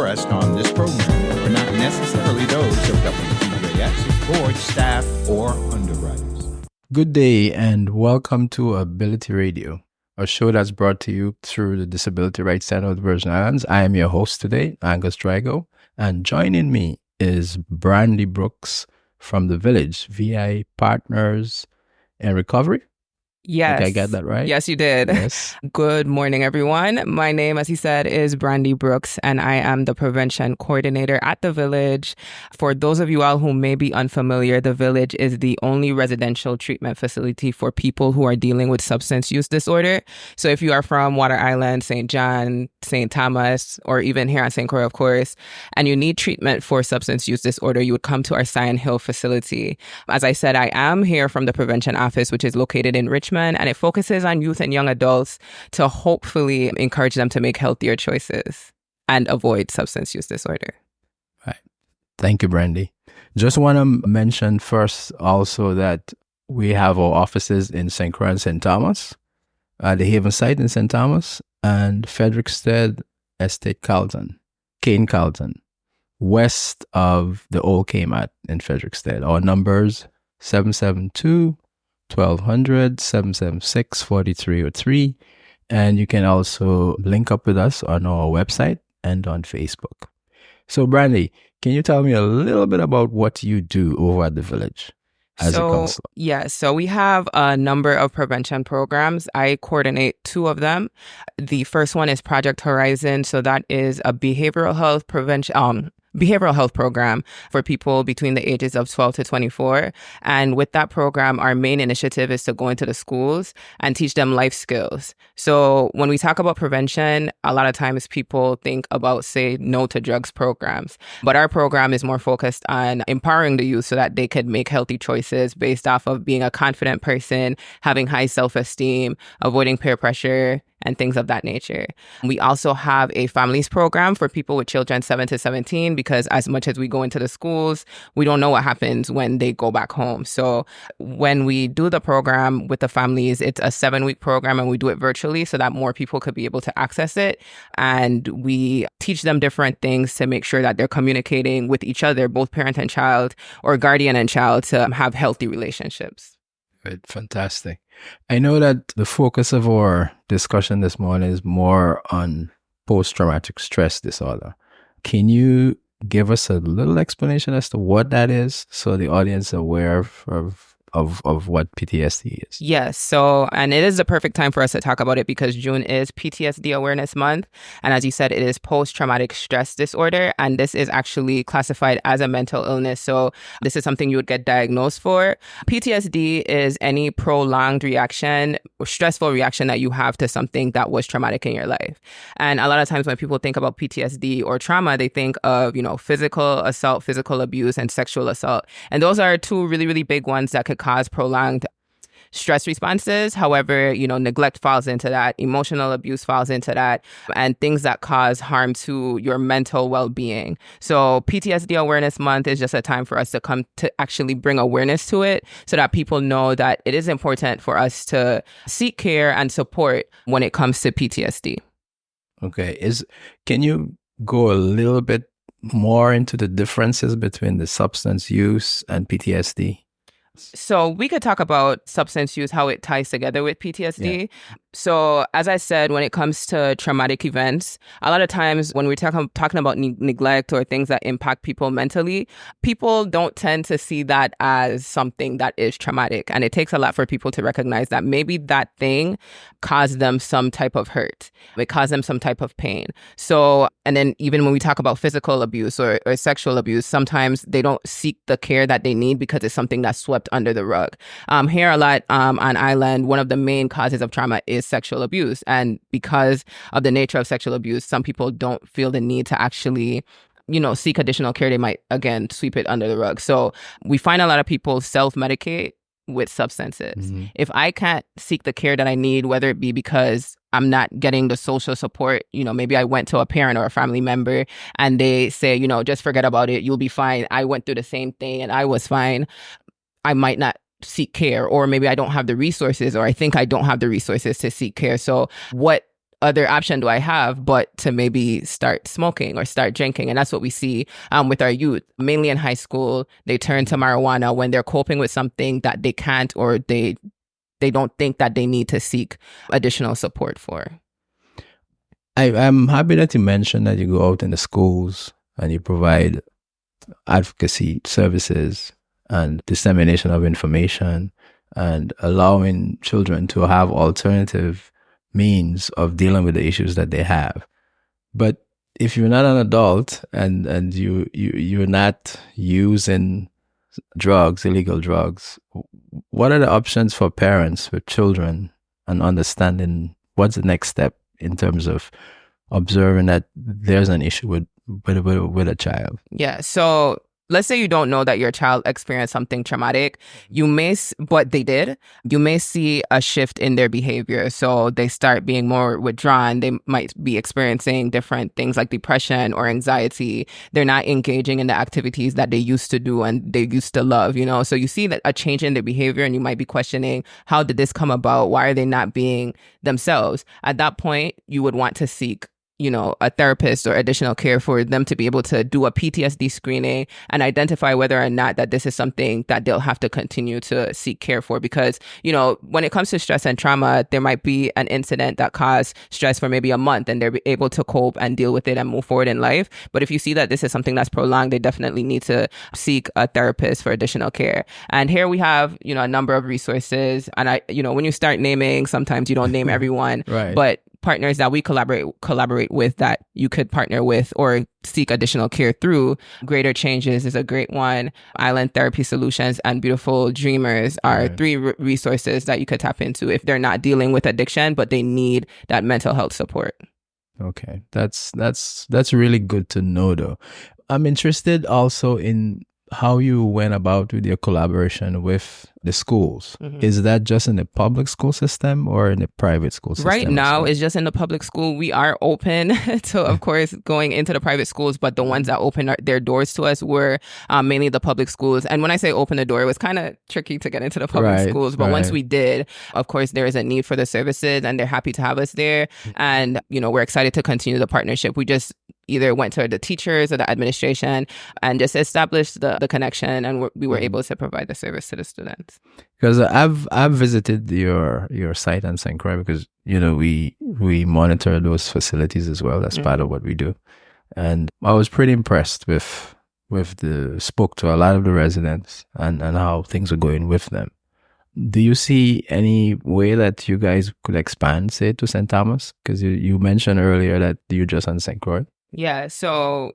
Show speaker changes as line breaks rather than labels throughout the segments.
expressed on this program are not necessarily those of WTJS, its board, staff, or underwriters.
Good day and welcome to Ability Radio, a show that's brought to you through the Disability Rights Center of the Virgin Islands. I am your host today, Angus Drago, and joining me is Brandy Brooks from The Village, VI Partners in Recovery.
Yes.
Did I get that right?
Yes, you did.
Yes.
Good morning, everyone. My name, as he said, is Brandy Brooks, and I am the prevention coordinator at The Village. For those of you all who may be unfamiliar, The Village is the only residential treatment facility for people who are dealing with substance use disorder. So if you are from Water Island, St. John, St. Thomas, or even here at St. Croix, of course, and you need treatment for substance use disorder, you would come to our Sion Hill facility. As I said, I am here from the prevention office, which is located in Richmond, and it focuses on youth and young adults to hopefully encourage them to make healthier choices and avoid substance use disorder.
Right. Thank you, Brandy. Just want to mention first also that we have our offices in St. Croix and St. Thomas, the Haven site in St. Thomas, and Frederickstead Estate Kane Carlton, west of the old Kmart in Frederickstead. Our numbers 772 1200 776 4303, and you can also link up with us on our website and on Facebook. So Brandy, can you tell me a little bit about what you do over at The Village as a counselor?
Yes, so we have a number of prevention programs. I coordinate two of them. The first one is Project Horizon. So that is a behavioral health program for people between the ages of 12 to 24. And with that program, our main initiative is to go into the schools and teach them life skills. So when we talk about prevention, a lot of times people think about, say, no to drugs programs. But our program is more focused on empowering the youth so that they could make healthy choices based off of being a confident person, having high self-esteem, avoiding peer pressure, and things of that nature. We also have a families program for people with children 7 to 17, because as much as we go into the schools, we don't know what happens when they go back home. So when we do the program with the families, it's a 7-week program and we do it virtually so that more people could be able to access it. And we teach them different things to make sure that they're communicating with each other, both parent and child or guardian and child, to have healthy relationships.
Good. Fantastic. I know that the focus of our discussion this morning is more on post-traumatic stress disorder. Can you give us a little explanation as to what that is so the audience is aware of what PTSD is?
Yes. So, and it is the perfect time for us to talk about it because June is PTSD Awareness Month. And as you said, it is post-traumatic stress disorder. And this is actually classified as a mental illness. So this is something you would get diagnosed for. PTSD is any prolonged reaction or stressful reaction that you have to something that was traumatic in your life. And a lot of times when people think about PTSD or trauma, they think of, physical assault, physical abuse, and sexual assault. And those are two really, really big ones that could cause prolonged stress responses. However, neglect falls into that, emotional abuse falls into that, and things that cause harm to your mental well-being. So PTSD Awareness Month is just a time for us to come to actually bring awareness to it so that people know that it is important for us to seek care and support when it comes to PTSD.
Okay. Can you go a little bit more into the differences between the substance use and PTSD?
So we could talk about substance use, how it ties together with PTSD. Yeah. So as I said, when it comes to traumatic events, a lot of times when we're talking about neglect or things that impact people mentally, people don't tend to see that as something that is traumatic. And it takes a lot for people to recognize that maybe that thing caused them some type of hurt. It caused them some type of pain. So, and then even when we talk about physical abuse or sexual abuse, sometimes they don't seek the care that they need because it's something that's swept under the rug. Here a lot on island, one of the main causes of trauma is sexual abuse. And because of the nature of sexual abuse, some people don't feel the need to actually seek additional care. They might, again, sweep it under the rug. So we find a lot of people self-medicate with substances. Mm-hmm. If I can't seek the care that I need, whether it be because I'm not getting the social support, maybe I went to a parent or a family member and they say, just forget about it, you'll be fine. I went through the same thing and I was fine. I might not seek care, or maybe I don't have the resources, or I think I don't have the resources to seek care. So what other option do I have but to maybe start smoking or start drinking? And that's what we see with our youth, mainly in high school. They turn to marijuana when they're coping with something that they can't, or they don't think that they need to seek additional support for.
I'm happy that you mentioned that you go out in the schools and you provide advocacy services and dissemination of information and allowing children to have alternative means of dealing with the issues that they have. But if you're not an adult and you're not using drugs, illegal drugs, what are the options for parents with children and understanding what's the next step in terms of observing that there's an issue with a child?
Yeah. So let's say you don't know that your child experienced something traumatic. You may, but they did. You may see a shift in their behavior. So they start being more withdrawn. They might be experiencing different things like depression or anxiety. They're not engaging in the activities that they used to do and they used to love, So you see that a change in their behavior, and you might be questioning, how did this come about? Why are they not being themselves? At that point, you would want to seek a therapist or additional care for them to be able to do a PTSD screening and identify whether or not that this is something that they'll have to continue to seek care for. Because, when it comes to stress and trauma, there might be an incident that caused stress for maybe a month and they're able to cope and deal with it and move forward in life. But if you see that this is something that's prolonged, they definitely need to seek a therapist for additional care. And here we have, a number of resources. And when you start naming, sometimes you don't name everyone,
right.
But partners that we collaborate with that you could partner with or seek additional care through. Greater Changes is a great one. Island Therapy Solutions and Beautiful Dreamers are three resources that you could tap into if they're not dealing with addiction, but they need that mental health support.
Okay. That's really good to know, though. I'm interested also in how you went about with your collaboration with the schools. Mm-hmm. Is that just in the public school system or in the private school system?
Right now, it's just in the public school. We are open to, of course, going into the private schools, but the ones that open their doors to us were mainly the public schools. And when I say open the door, it was kind of tricky to get into the public schools. But once we did, of course, there is a need for the services and they're happy to have us there. And, we're excited to continue the partnership. We just either went to the teachers or the administration and just established the connection, and we were able to provide the service to the students.
Because I've visited your site on St. Croix because we monitor those facilities as well. That's part of what we do, and I was pretty impressed with spoke to a lot of the residents and how things are going with them. Do you see any way that you guys could expand, say, to St. Thomas? Because you mentioned earlier that you're just on St. Croix.
Yeah, so,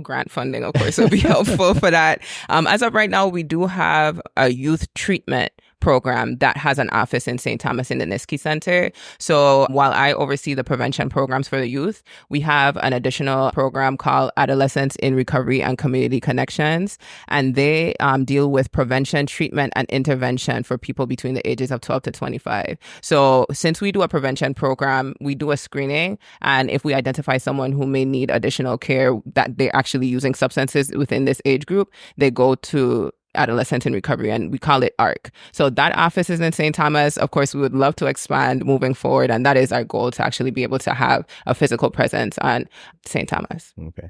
grant funding, of course, will be helpful for that. As of right now, we do have a youth treatment program that has an office in St. Thomas in the Niski Center. So while I oversee the prevention programs for the youth, we have an additional program called Adolescents in Recovery and Community Connections. And they deal with prevention, treatment, and intervention for people between the ages of 12 to 25. So since we do a prevention program, we do a screening. And if we identify someone who may need additional care, that they're actually using substances within this age group, they go to Adolescents in Recovery, and we call it ARC. So that office is in St. Thomas. Of course, we would love to expand moving forward, and that is our goal, to actually be able to have a physical presence on St. Thomas.
Okay.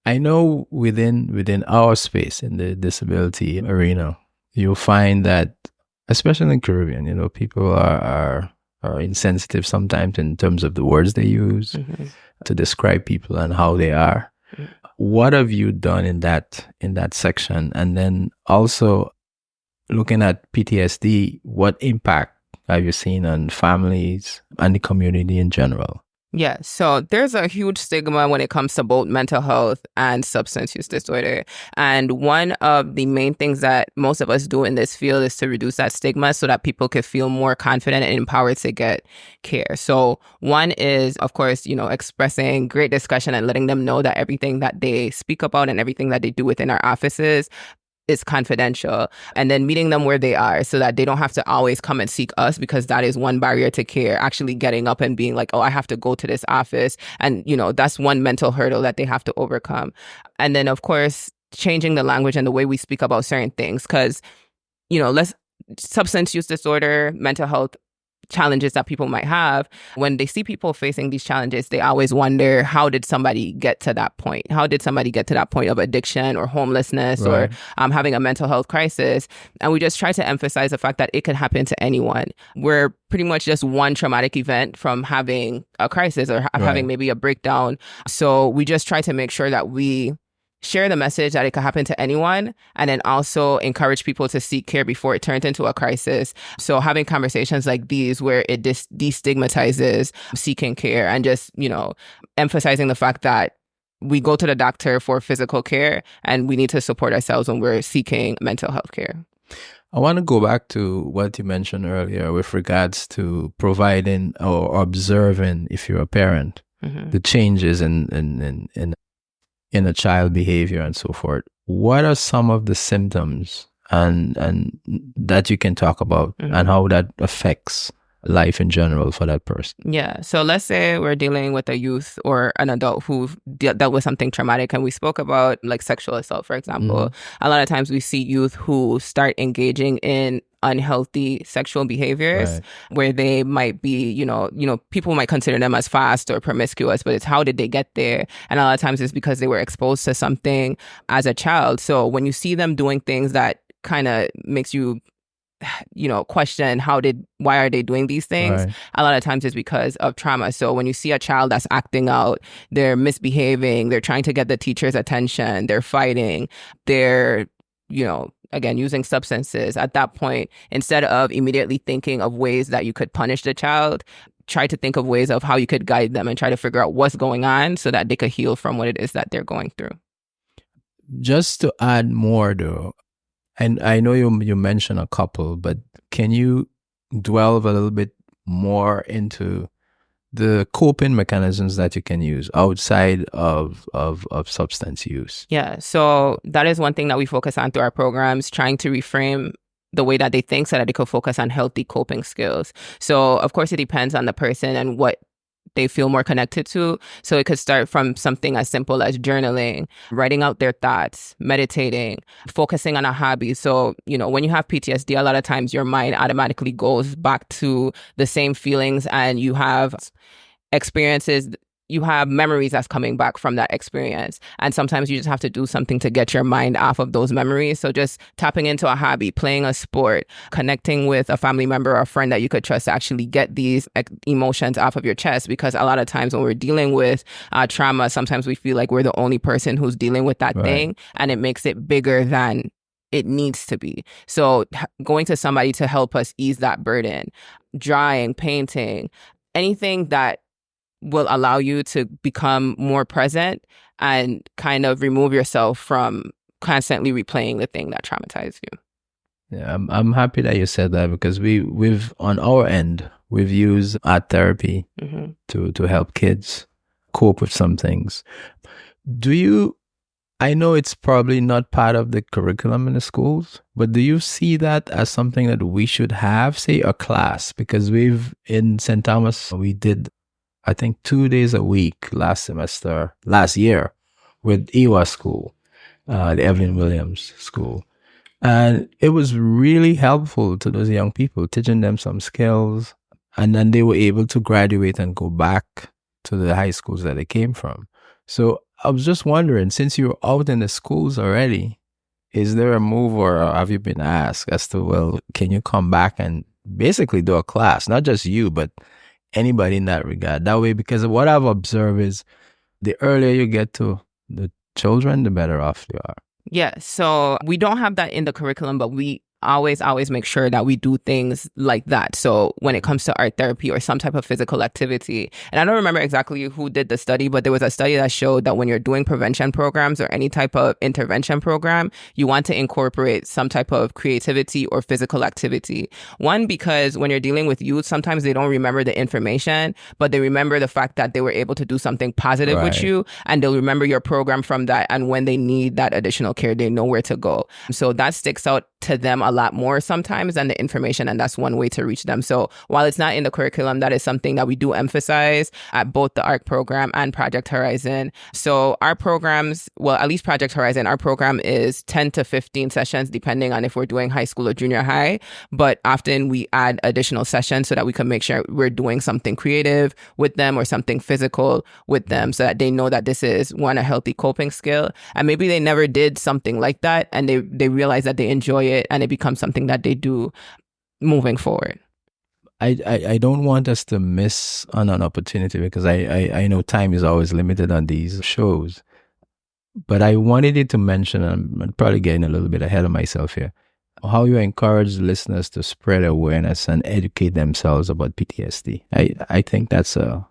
I know within our space in the disability arena, you'll find that, especially in the Caribbean, people are insensitive sometimes in terms of the words they use to describe people and how they are. What have you done in that section? And then also looking at PTSD, what impact have you seen on families and the community in general?
Yeah, so there's a huge stigma when it comes to both mental health and substance use disorder. And one of the main things that most of us do in this field is to reduce that stigma so that people can feel more confident and empowered to get care. So one is, of course, expressing great discussion and letting them know that everything that they speak about and everything that they do within our offices is confidential, and then meeting them where they are so that they don't have to always come and seek us, because that is one barrier to care, actually getting up and being like, oh, I have to go to this office. And, that's one mental hurdle that they have to overcome. And then, of course, changing the language and the way we speak about certain things, because, substance use disorder, mental health challenges that people might have, when they see people facing these challenges, they always wonder, how did somebody get to that point? How did somebody get to that point of addiction or homelessness or having a mental health crisis? And we just try to emphasize the fact that it could happen to anyone. We're pretty much just one traumatic event from having a crisis or having maybe a breakdown. So we just try to make sure that we share the message that it could happen to anyone, and then also encourage people to seek care before it turns into a crisis. So having conversations like these where it destigmatizes seeking care and just, emphasizing the fact that we go to the doctor for physical care and we need to support ourselves when we're seeking mental health care.
I want to go back to what you mentioned earlier with regards to providing or observing, if you're a parent, the changes in a child behavior and so forth. What are some of the symptoms and that you can talk about and how that affects life in general for that person?
Yeah. So let's say we're dealing with a youth or an adult who dealt with something traumatic, and we spoke about like sexual assault, for example. A lot of times we see youth who start engaging in unhealthy sexual behaviors where they might be, people might consider them as fast or promiscuous, but it's how did they get there? And a lot of times it's because they were exposed to something as a child. So when you see them doing things that kind of makes you question why are they doing these things? A lot of times it's because of trauma. So when you see a child that's acting out, they're misbehaving, they're trying to get the teacher's attention, they're fighting, they're, again, using substances, at that point, instead of immediately thinking of ways that you could punish the child, try to think of ways of how you could guide them and try to figure out what's going on so that they could heal from what it is that they're going through.
Just to add more though, and I know you mentioned a couple, but can you delve a little bit more into the coping mechanisms that you can use outside of substance use?
Yeah, so that is one thing that we focus on through our programs, trying to reframe the way that they think so that they could focus on healthy coping skills. So of course it depends on the person and what they feel more connected to. So it could start from something as simple as journaling, writing out their thoughts, meditating, focusing on a hobby. So, when you have PTSD, a lot of times your mind automatically goes back to the same feelings and you have experiences, you have memories that's coming back from that experience. And sometimes you just have to do something to get your mind off of those memories. So just tapping into a hobby, playing a sport, connecting with a family member or a friend that you could trust to actually get these emotions off of your chest. Because a lot of times when we're dealing with trauma, sometimes we feel like we're the only person who's dealing with that thing, and it makes it bigger than it needs to be. So going to somebody to help us ease that burden, drawing, painting, anything that will allow you to become more present and kind of remove yourself from constantly replaying the thing that traumatized you.
Yeah, I'm happy that you said that, because we've on our end, we've used art therapy to help kids cope with some things. I know it's probably not part of the curriculum in the schools, but do you see that as something that we should have, say a class? Because in St. Thomas, we did, I think, 2 days a week last year with EWA school, the Evelyn Williams school. And it was really helpful to those young people, teaching them some skills. And then they were able to graduate and go back to the high schools that they came from. So I was just wondering, since you're out in the schools already, is there a move, or have you been asked as to, well, can you come back and basically do a class? Not just you, but anybody in that regard. That way, because what I've observed is the earlier you get to the children, the better off you are.
Yeah, so we don't have that in the curriculum, but we always make sure that we do things like that. So when it comes to art therapy or some type of physical activity, and I don't remember exactly who did the study, but there was a study that showed that when you're doing prevention programs or any type of intervention program, you want to incorporate some type of creativity or physical activity. One, because when you're dealing with youth, sometimes they don't remember the information, but they remember the fact that they were able to do something positive with you, and they'll remember your program from that. And when they need that additional care, they know where to go. So that sticks out to them a a lot more sometimes than the information, and that's one way to reach them. So while it's not in the curriculum, that is something that we do emphasize at both the ARC program and Project Horizon. So our programs, well, at least Project Horizon, our program is 10 to 15 sessions, depending on if we're doing high school or junior high. But often we add additional sessions so that we can make sure we're doing something creative with them or something physical with them, so that they know that this is, one, a healthy coping skill. And maybe they never did something like that, and they realize that they enjoy it, and it becomes something that they do moving forward.
I don't want us to miss on an opportunity, because I know time is always limited on these shows. But I wanted you to mention, and I'm probably getting a little bit ahead of myself here, how you encourage listeners to spread awareness and educate themselves about PTSD. I think that's a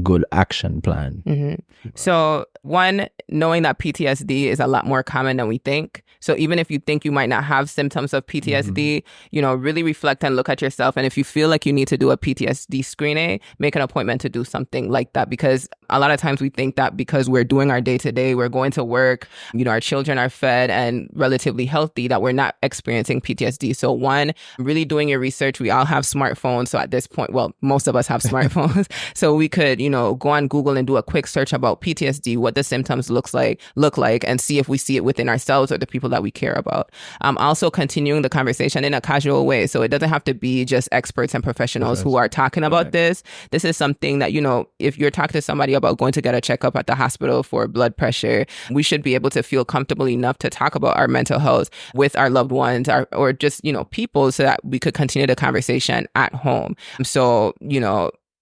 good action plan.
Mm-hmm. So one, knowing that PTSD is a lot more common than we think. So even if you think you might not have symptoms of PTSD, really reflect and look at yourself. And if you feel like you need to do a PTSD screening, make an appointment to do something like that. Because a lot of times we think that because we're doing our day-to-day, we're going to work, our children are fed and relatively healthy, that we're not experiencing PTSD. So one, really doing your research. We all have smartphones. So at this point, well, most of us have smartphones. So we could, go on Google and do a quick search about PTSD, what the symptoms look like, and see if we see it within ourselves or the people that we care about. Also continuing the conversation in a casual way. So it doesn't have to be just experts and professionals who are talking about this. This is something that, if you're talking to somebody about going to get a checkup at the hospital for blood pressure, we should be able to feel comfortable enough to talk about our mental health with our loved ones or just, people, so that we could continue the conversation at home. So,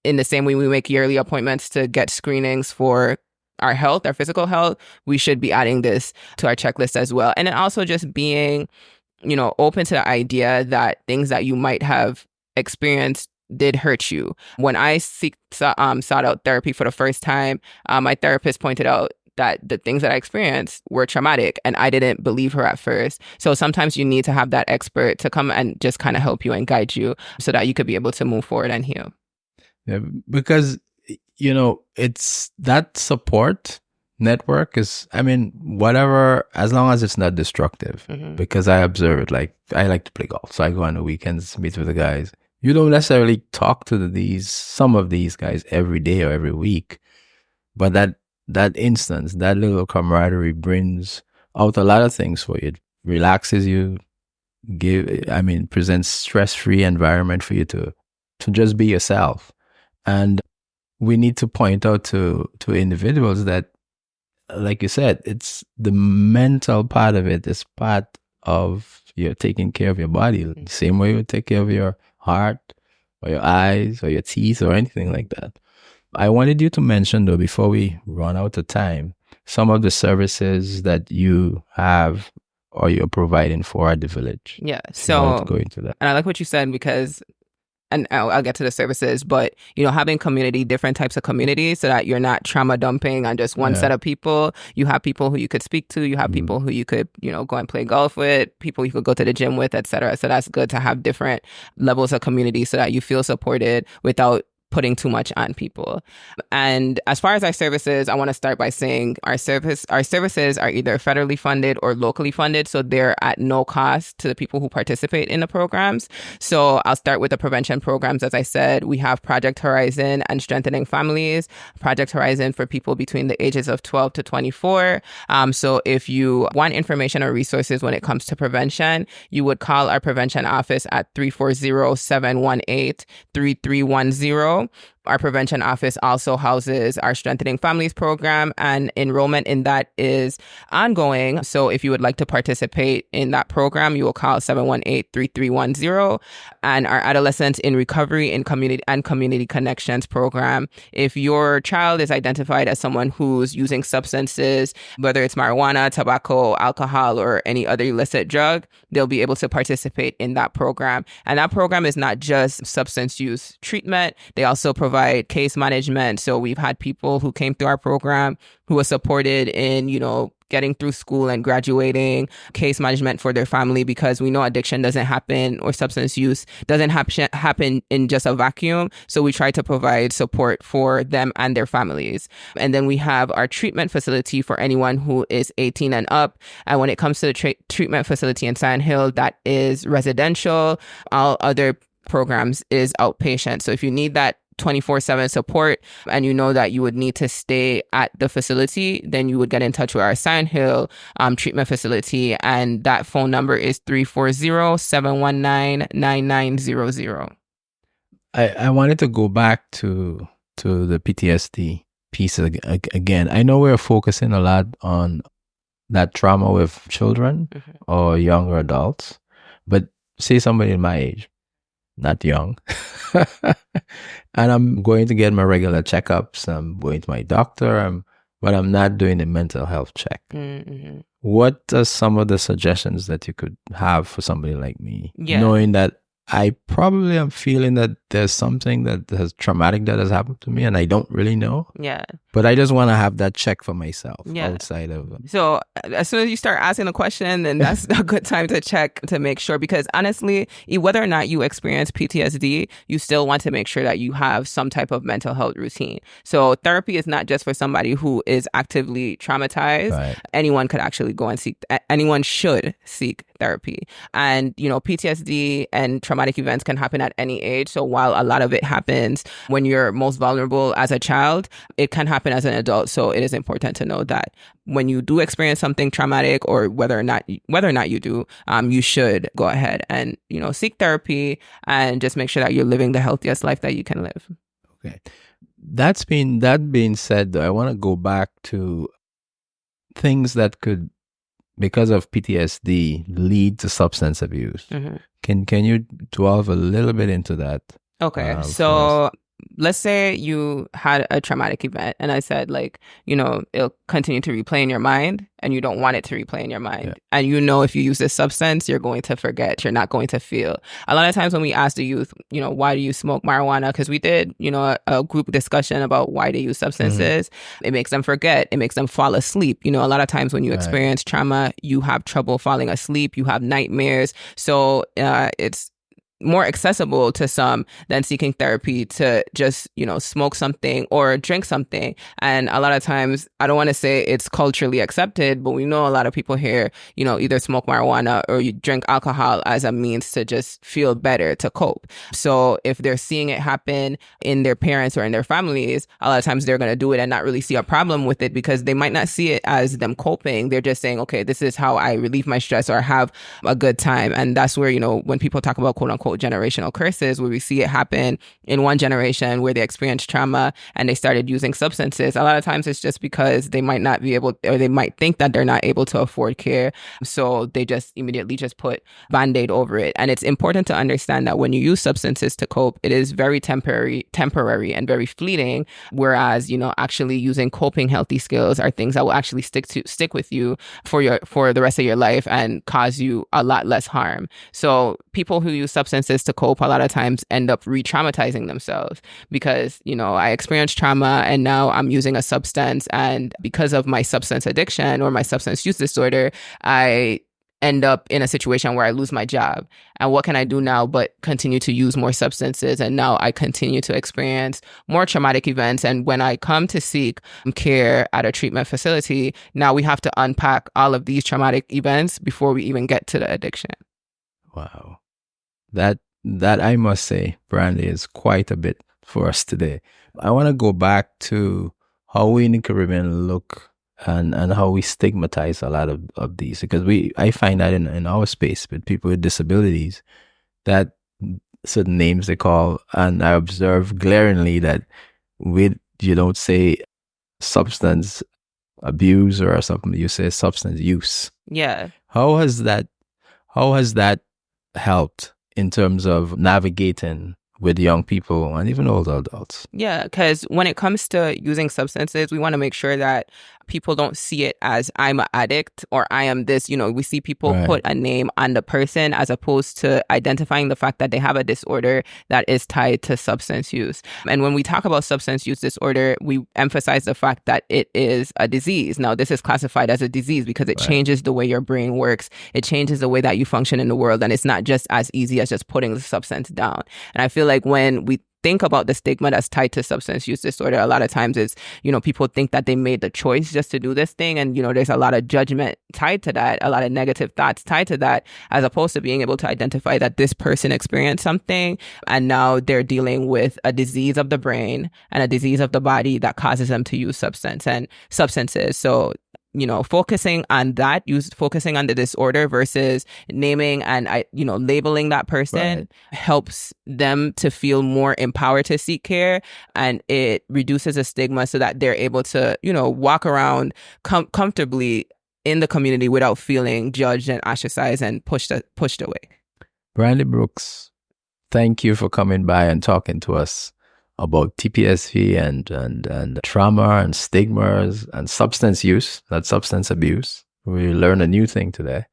in the same way we make yearly appointments to get screenings for our health, our physical health, we should be adding this to our checklist as well. And then also just being, open to the idea that things that you might have experienced did hurt you. When I sought out therapy for the first time, my therapist pointed out that the things that I experienced were traumatic, and I didn't believe her at first. So sometimes you need to have that expert to come and just kind of help you and guide you so that you could be able to move forward and heal.
Yeah, because, it's that support network is, whatever, as long as it's not destructive, because I observe it. Like, I like to play golf. So I go on the weekends, meet with the guys. You don't necessarily talk to some of these guys every day or every week, but that instance, that little camaraderie brings out a lot of things for you. It relaxes you, presents stress-free environment for you to just be yourself. And we need to point out to individuals that, like you said, it's the mental part of it is part of your taking care of your body. The same way you take care of your heart or your eyes or your teeth or anything like that. I wanted you to mention, though, before we run out of time, some of the services that you have or you're providing for at the village.
Yeah. So
go into that.
And I like what you said, because, and I'll get to the services, but, having different types of communities, so that you're not trauma dumping on just one set of people. You have people who you could speak to. You have people who you could, go and play golf with, people you could go to the gym with, etc. So that's good to have different levels of community so that you feel supported without putting too much on people. And as far as our services, I want to start by saying our services are either federally funded or locally funded. So they're at no cost to the people who participate in the programs. So I'll start with the prevention programs. As I said, we have Project Horizon and Strengthening Families. Project Horizon for people between the ages of 12 to 24. So if you want information or resources when it comes to prevention, you would call our prevention office at 340-718-3310. Our prevention office also houses our Strengthening Families program, and enrollment in that is ongoing. So if you would like to participate in that program, you will call 718-3310. And our Adolescents in Recovery in Community Connections program, if your child is identified as someone who's using substances, whether it's marijuana, tobacco, alcohol, or any other illicit drug, they'll be able to participate in that program. And that program is not just substance use treatment. They also provide provide case management. So we've had people who came through our program who were supported in, getting through school and graduating, case management for their family, because we know addiction doesn't happen, or substance use doesn't happen in just a vacuum. So we try to provide support for them and their families. And then we have our treatment facility for anyone who is 18 and up. And when it comes to the treatment facility in Sand Hill, that is residential. All other programs is outpatient. So if you need that 24/7 support and you know that you would need to stay at the facility, then you would get in touch with our Sand Hill treatment facility, and that phone number is 340-719-9900.
I wanted to go back to the PTSD piece again. I know we're focusing a lot on that trauma with children or younger adults, but say somebody in my age, not young, and I'm going to get my regular checkups. I'm going to my doctor, but I'm not doing a mental health check. What are some of the suggestions that you could have for somebody like me, knowing that I probably am feeling that there's something that has traumatic that has happened to me and I don't really know.
Yeah.
But I just want to have that check for myself outside of it.
So as soon as you start asking the question, then that's a good time to check to make sure, because honestly, whether or not you experience PTSD, you still want to make sure that you have some type of mental health routine. So therapy is not just for somebody who is actively traumatized.
Right.
Anyone could actually go and anyone should seek therapy. And, PTSD and traumatic events can happen at any age. So while a lot of it happens when you're most vulnerable as a child, it can happen as an adult. So it is important to know that when you do experience something traumatic, or whether or not you do, you should go ahead and, seek therapy and just make sure that you're living the healthiest life that you can live.
Okay. That being said, though, I want to go back to things that could, because of PTSD, lead to substance abuse. Can you delve a little bit into that?
Okay. So let's say you had a traumatic event, and I said, it'll continue to replay in your mind, and you don't want it to replay in your mind. Yeah. And if you use this substance, you're going to forget, you're not going to feel. A lot of times when we ask the youth, why do you smoke marijuana? Because we did, a group discussion about why they use substances. It makes them forget. It makes them fall asleep. A lot of times when you experience trauma, you have trouble falling asleep. You have nightmares. So it's more accessible to some than seeking therapy to just, smoke something or drink something. And a lot of times, I don't want to say it's culturally accepted, but we know a lot of people here, either smoke marijuana or you drink alcohol as a means to just feel better, to cope. So if they're seeing it happen in their parents or in their families, a lot of times they're going to do it and not really see a problem with it, because they might not see it as them coping. They're just saying, okay, this is how I relieve my stress or have a good time. And that's where, when people talk about quote unquote generational curses, where we see it happen in one generation where they experienced trauma and they started using substances, a lot of times it's just because they might not be able, or they might think that they're not able to afford care. So they just immediately just put Band-Aid over it. And it's important to understand that when you use substances to cope, it is very temporary and very fleeting. Whereas, actually using coping healthy skills are things that will actually stick with you for the rest of your life and cause you a lot less harm. So people who use substances to cope a lot of times end up re-traumatizing themselves, because, I experienced trauma and now I'm using a substance, and because of my substance addiction or my substance use disorder, I end up in a situation where I lose my job. And what can I do now but continue to use more substances? And now I continue to experience more traumatic events. And when I come to seek care at a treatment facility, now we have to unpack all of these traumatic events before we even get to the addiction.
Wow. That I must say, Brandy, is quite a bit for us today. I want to go back to how we in the Caribbean look and how we stigmatize a lot of these, because I find that in our space with people with disabilities, that certain names they call, and I observe glaringly that you don't say substance abuse or something, you say substance use.
Yeah.
How has that helped in terms of navigating with young people and even older adults?
Yeah, because when it comes to using substances, we want to make sure that people don't see it as I'm an addict or I am this. We see people put a name on the person as opposed to identifying the fact that they have a disorder that is tied to substance use. And when we talk about substance use disorder, we emphasize the fact that it is a disease. Now, this is classified as a disease because it changes the way your brain works. It changes the way that you function in the world. And it's not just as easy as just putting the substance down. And I feel like when we think about the stigma that's tied to substance use disorder, a lot of times it's, people think that they made the choice just to do this thing. And, there's a lot of judgment tied to that, a lot of negative thoughts tied to that, as opposed to being able to identify that this person experienced something and now they're dealing with a disease of the brain and a disease of the body that causes them to use substances. So, focusing on that, focusing on the disorder versus naming and, labeling that person helps them to feel more empowered to seek care. And it reduces the stigma so that they're able to, walk around comfortably in the community without feeling judged and ostracized and pushed away.
Brandy Brooks, thank you for coming by and talking to us about TPSV and trauma and stigmas and substance use, not substance abuse. We learned a new thing today.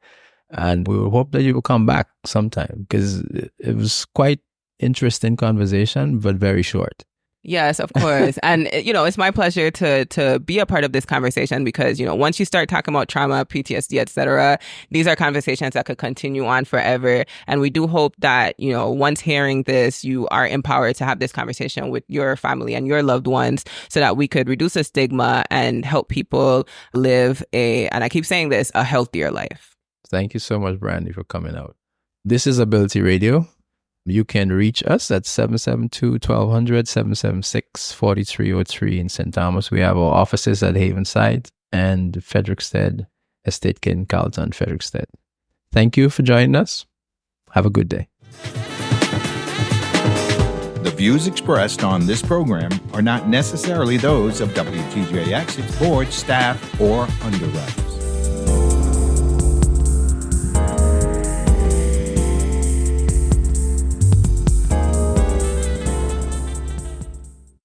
And we hope that you will come back sometime because it was quite interesting conversation, but very short.
Yes, of course. And, it's my pleasure to be a part of this conversation because, once you start talking about trauma, PTSD, et cetera, these are conversations that could continue on forever. And we do hope that, once hearing this, you are empowered to have this conversation with your family and your loved ones so that we could reduce the stigma and help people live and I keep saying this, a healthier life.
Thank you so much, Brandy, for coming out. This is Ability Radio. You can reach us at 772-1200, 776-4303 in St. Thomas. We have our offices at Havenside and Frederickstead, Estate Kid, Carlton, Frederickstead. Thank you for joining us. Have a good day.
The views expressed on this program are not necessarily those of WTJX, its board, staff, or underwriters.